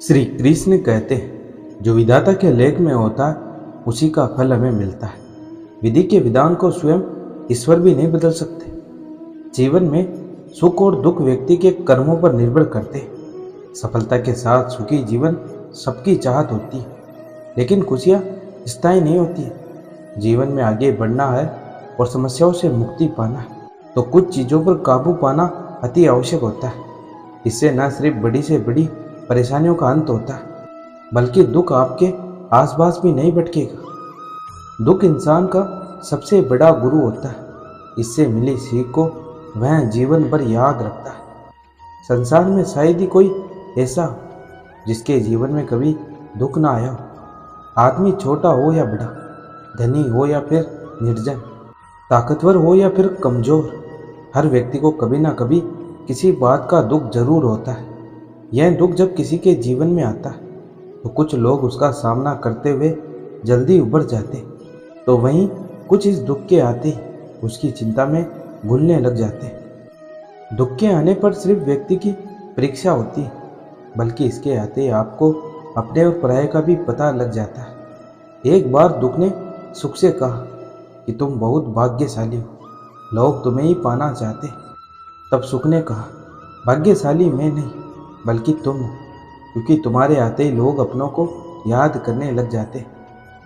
श्री कृष्ण कहते हैं, जो विधाता के लेख में होता है उसी का फल हमें मिलता है। विधि के विधान को स्वयं ईश्वर भी नहीं बदल सकते। जीवन में सुख और दुख व्यक्ति के कर्मों पर निर्भर करते हैं। सफलता के साथ सुखी जीवन सबकी चाहत होती है, लेकिन खुशियाँ स्थायी नहीं होती है। जीवन में आगे बढ़ना है और समस्याओं से मुक्ति पाना है तो कुछ चीज़ों पर काबू पाना अति आवश्यक होता है। इससे न सिर्फ बड़ी से बड़ी परेशानियों का अंत होता है, बल्कि दुख आपके आसपास भी नहीं भटकेगा। दुख इंसान का सबसे बड़ा गुरु होता है। इससे मिली सीख को वह जीवन भर याद रखता है। संसार में शायद ही कोई ऐसा हो जिसके जीवन में कभी दुख ना आया हो। आदमी छोटा हो या बड़ा, धनी हो या फिर निर्जन, ताकतवर हो या फिर कमजोर, हर व्यक्ति को कभी ना कभी किसी बात का दुख जरूर होता है। यह दुख जब किसी के जीवन में आता है तो कुछ लोग उसका सामना करते हुए जल्दी उभर जाते, तो वहीं कुछ इस दुख के आते ही उसकी चिंता में घुलने लग जाते। दुख के आने पर सिर्फ व्यक्ति की परीक्षा होती है, बल्कि इसके आते ही आपको अपने और पराये का भी पता लग जाता है। एक बार दुख ने सुख से कहा कि तुम बहुत भाग्यशाली हो, लोग तुम्हें ही पाना चाहते। तब सुख ने कहा, भाग्यशाली मैं नहीं बल्कि तुम हो, क्योंकि तुम्हारे आते ही लोग अपनों को याद करने लग जाते।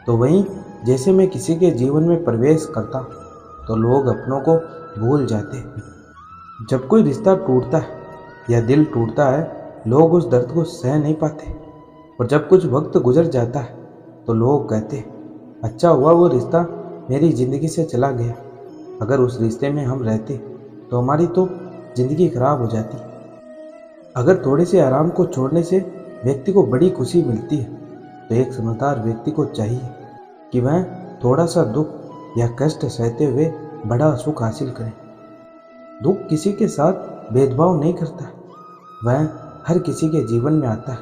तो वहीं जैसे मैं किसी के जीवन में प्रवेश करता हूँ तो लोग अपनों को भूल जाते। जब कोई रिश्ता टूटता है या दिल टूटता है, लोग उस दर्द को सह नहीं पाते, और जब कुछ वक्त गुजर जाता है तो लोग कहते, अच्छा हुआ वो रिश्ता मेरी ज़िंदगी से चला गया। अगर उस रिश्ते में हम रहते तो हमारी तो ज़िंदगी खराब हो जाती। अगर थोड़े से आराम को छोड़ने से व्यक्ति को बड़ी खुशी मिलती है तो एक समझदार व्यक्ति को चाहिए कि वह थोड़ा सा दुख या कष्ट सहते हुए बड़ा सुख हासिल करे। दुख किसी के साथ भेदभाव नहीं करता, वह हर किसी के जीवन में आता है।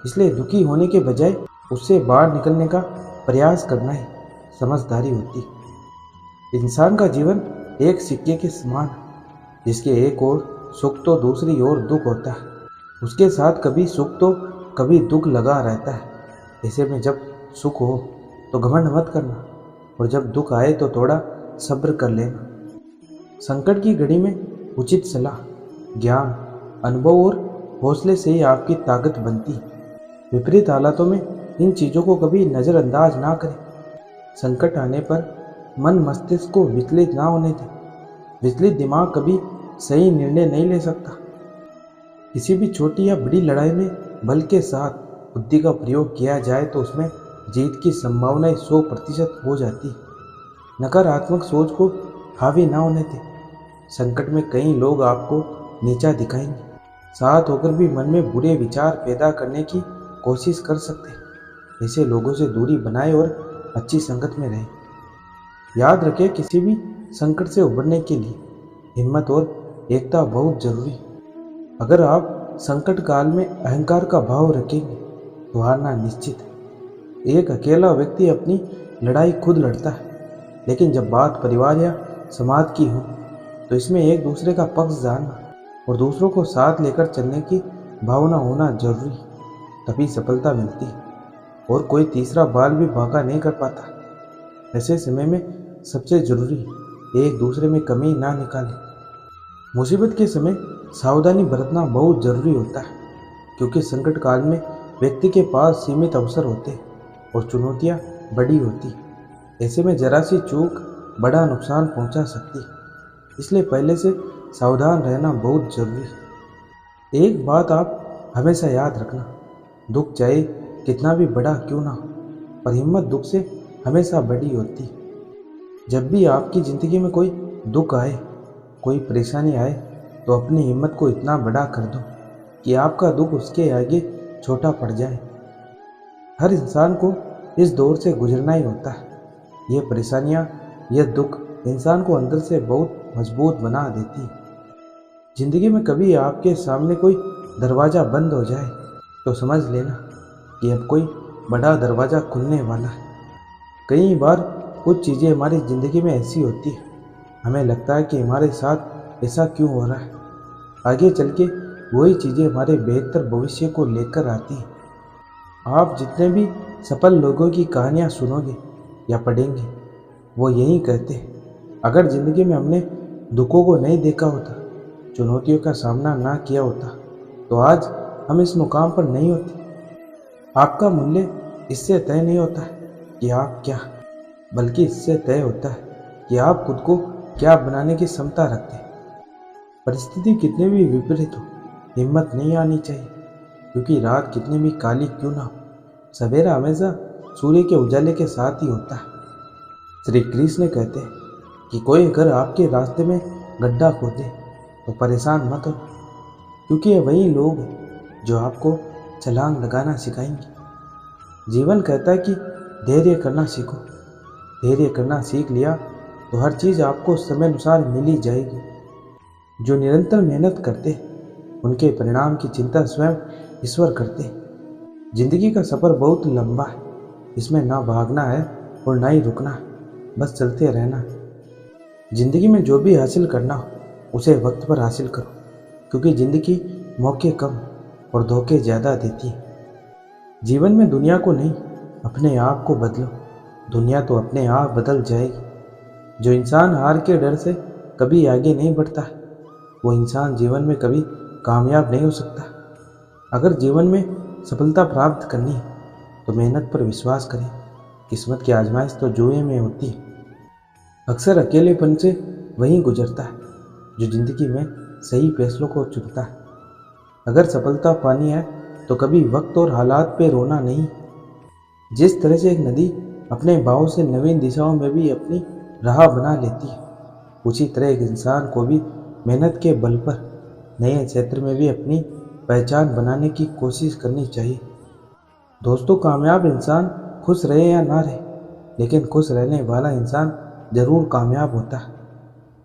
इसलिए दुखी होने के बजाय उससे बाहर निकलने का प्रयास करना ही समझदारी होती है। इंसान का जीवन एक सिक्के के समान है, जिसके एक ओर सुख तो दूसरी ओर दुख होता है। उसके साथ कभी सुख तो कभी दुख लगा रहता है। ऐसे में जब सुख हो तो घमंड मत करना, और जब दुख आए तो थोड़ा सब्र कर लेना। संकट की घड़ी में उचित सलाह, ज्ञान, अनुभव और हौसले से ही आपकी ताकत बनती है। विपरीत हालातों में इन चीज़ों को कभी नज़रअंदाज ना करें। संकट आने पर मन मस्तिष्क को विचलित ना होने दें। विचलित दिमाग कभी सही निर्णय नहीं ले सकता। किसी भी छोटी या बड़ी लड़ाई में बल के साथ बुद्धि का प्रयोग किया जाए तो उसमें जीत की संभावना 100% हो जाती है। नकारात्मक सोच को हावी ना होने दें। संकट में कई लोग आपको नीचा दिखाएंगे, साथ होकर भी मन में बुरे विचार पैदा करने की कोशिश कर सकते हैं। ऐसे लोगों से दूरी बनाए और अच्छी संगत में रहें। याद रखें, किसी भी संकट से उबरने के लिए हिम्मत और एकता बहुत जरूरी है। अगर आप संकट काल में अहंकार का भाव रखेंगे तो हारना निश्चित है। एक अकेला व्यक्ति अपनी लड़ाई खुद लड़ता है, लेकिन जब बात परिवार या समाज की हो तो इसमें एक दूसरे का पक्ष जानना और दूसरों को साथ लेकर चलने की भावना होना जरूरी है। तभी सफलता मिलती है और कोई तीसरा बाल भी बांका नहीं कर पाता। ऐसे समय में सबसे जरूरी एक दूसरे में कमी ना निकालें। मुसीबत के समय सावधानी बरतना बहुत जरूरी होता है, क्योंकि संकट काल में व्यक्ति के पास सीमित अवसर होते हैं और चुनौतियां बड़ी होती। ऐसे में जरा सी चूक बड़ा नुकसान पहुंचा सकती है। इसलिए पहले से सावधान रहना बहुत जरूरी है। एक बात आप हमेशा याद रखना, दुख चाहे कितना भी बड़ा क्यों ना हो, पर हिम्मत दुख से हमेशा बड़ी होती है। जब भी आपकी ज़िंदगी में कोई दुख आए, कोई परेशानी आए, तो अपनी हिम्मत को इतना बड़ा कर दो कि आपका दुख उसके आगे छोटा पड़ जाए। हर इंसान को इस दौर से गुजरना ही होता है। ये परेशानियाँ, यह दुख इंसान को अंदर से बहुत मजबूत बना देती है। जिंदगी में कभी आपके सामने कोई दरवाज़ा बंद हो जाए तो समझ लेना कि अब कोई बड़ा दरवाज़ा खुलने वाला है। कई बार कुछ चीज़ें हमारी ज़िंदगी में ऐसी होती है, हमें लगता है कि हमारे साथ ऐसा क्यों हो रहा है। आगे चल के वही चीज़ें हमारे बेहतर भविष्य को लेकर आती हैं। आप जितने भी सफल लोगों की कहानियाँ सुनोगे या पढ़ेंगे, वो यही कहते हैं, अगर ज़िंदगी में हमने दुखों को नहीं देखा होता, चुनौतियों का सामना ना किया होता, तो आज हम इस मुकाम पर नहीं होते। आपका मूल्य इससे तय नहीं होता है कि आप क्या, बल्कि इससे तय होता है कि आप खुद को क्या बनाने की क्षमता रखते हैं। परिस्थिति कितनी भी विपरीत हो, हिम्मत नहीं आनी चाहिए, क्योंकि रात कितनी भी काली क्यों ना हो, सवेरा हमेशा सूर्य के उजाले के साथ ही होता है। श्री कृष्ण कहते हैं कि कोई अगर आपके रास्ते में गड्ढा खोदे तो परेशान मत हो, क्योंकि ये वही लोग हैं जो आपको छलांग लगाना सिखाएंगे। जीवन कहता है कि धैर्य करना सीखो। धैर्य करना सीख लिया तो हर चीज़ आपको समय अनुसार मिल ही जाएगी। जो निरंतर मेहनत करते हैं उनके परिणाम की चिंता स्वयं ईश्वर करते हैं। जिंदगी का सफ़र बहुत लंबा है, इसमें ना भागना है और ना ही रुकना है, बस चलते रहना है। जिंदगी में जो भी हासिल करना हो उसे वक्त पर हासिल करो, क्योंकि ज़िंदगी मौके कम और धोखे ज़्यादा देती है। जीवन में दुनिया को नहीं, अपने आप को बदलो, दुनिया तो अपने आप बदल जाएगी। जो इंसान हार के डर से कभी आगे नहीं बढ़ता है, वो इंसान जीवन में कभी कामयाब नहीं हो सकता। अगर जीवन में सफलता प्राप्त करनी है तो मेहनत पर विश्वास करें। किस्मत की आजमाइश तो जुए में होती है। अक्सर अकेलेपन से वही गुजरता है जो जिंदगी में सही फैसलों को चुनता है। अगर सफलता पानी है तो कभी वक्त और हालात पे रोना नहीं। जिस तरह से एक नदी अपने बहाव से नवीन दिशाओं में भी अपनी राह बना लेती है, उसी तरह एक इंसान को भी मेहनत के बल पर नए क्षेत्र में भी अपनी पहचान बनाने की कोशिश करनी चाहिए। दोस्तों, कामयाब इंसान खुश रहे या ना रहे, लेकिन खुश रहने वाला इंसान ज़रूर कामयाब होता है।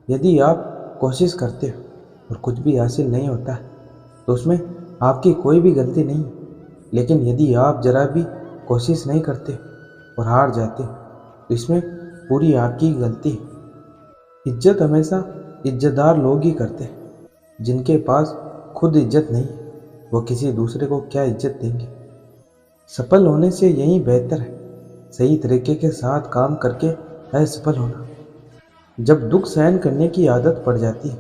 यदि आप कोशिश करते हो और कुछ भी हासिल नहीं होता तो उसमें आपकी कोई भी गलती नहीं, लेकिन यदि आप जरा भी कोशिश नहीं करते और हार जाते तो इसमें पूरी आपकी गलती है। इज्जत हमेशा इज्जतदार लोग ही करते हैं। जिनके पास खुद इज्जत नहीं, वो किसी दूसरे को क्या इज्जत देंगे। सफल होने से यही बेहतर है सही तरीके के साथ काम करके असफल होना। जब दुख सहन करने की आदत पड़ जाती है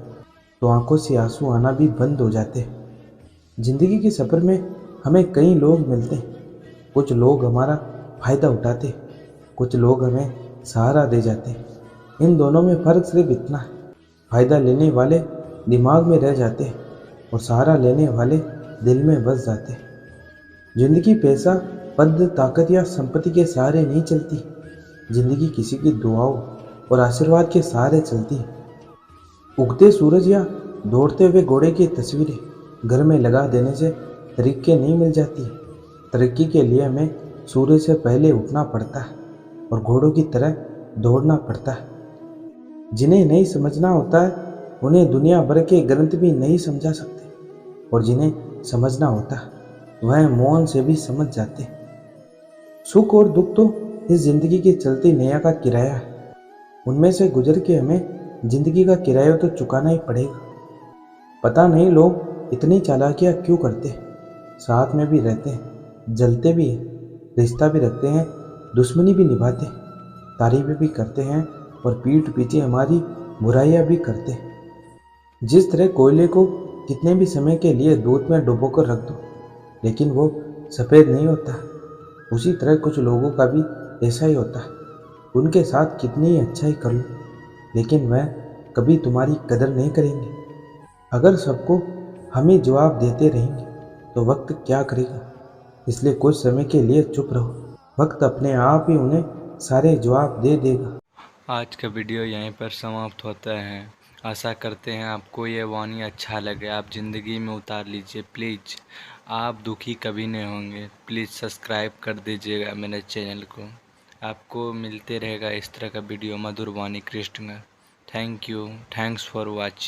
तो आंखों से आंसू आना भी बंद हो जाते हैं। जिंदगी के सफ़र में हमें कई लोग मिलते हैं। कुछ लोग हमारा फ़ायदा उठाते हैं, कुछ लोग हमें सहारा दे जाते हैं। इन दोनों में फ़र्क सिर्फ इतना है, फ़ायदा लेने वाले दिमाग में रह जाते हैं और सहारा लेने वाले दिल में बस जाते हैं। जिंदगी पैसा, पद, ताकत या संपत्ति के सहारे नहीं चलती। जिंदगी किसी की दुआओं और आशीर्वाद के सहारे चलती है। उगते सूरज या दौड़ते हुए घोड़े की तस्वीरें घर में लगा देने से तरीके नहीं मिल जाती। तरक्की के लिए हमें सूरज से पहले उठना पड़ता है और घोड़ों की तरह दौड़ना पड़ता है। जिन्हें नहीं समझना होता है उन्हें दुनिया भर के ग्रंथ भी नहीं समझा सकते, और जिन्हें समझना होता है वह मौन से भी समझ जाते हैं। सुख और दुख तो इस जिंदगी की चलती नैया का किराया है। उनमें से गुजर के हमें जिंदगी का किराया तो चुकाना ही पड़ेगा। पता नहीं लोग इतनी चालाकियाँ क्यों करते हैं। साथ में भी रहते हैं, जलते भी हैं, रिश्ता भी रखते हैं, दुश्मनी भी निभाते हैं, तारीफें भी करते हैं और पीठ पीछे हमारी बुराइयां भी करते हैं। जिस तरह कोयले को कितने भी समय के लिए दूध में डुबो कर रख दो लेकिन वो सफ़ेद नहीं होता, उसी तरह कुछ लोगों का भी ऐसा ही होता है। उनके साथ कितनी ही अच्छाई कर लो लेकिन वह कभी तुम्हारी कदर नहीं करेंगे। अगर सबको हम ही जवाब देते रहेंगे तो वक्त क्या करेगा। इसलिए कुछ समय के लिए चुप रहो, वक्त अपने आप ही उन्हें सारे जवाब दे देगा। आज का वीडियो यहीं पर समाप्त होता है। आशा करते हैं आपको ये वाणी अच्छा लगे, आप ज़िंदगी में उतार लीजिए। प्लीज़, आप दुखी कभी नहीं होंगे। प्लीज़ सब्सक्राइब कर दीजिएगा मेरे चैनल को। आपको मिलते रहेगा इस तरह का video Madhur Vani Krishna. Thank you, thanks for watching.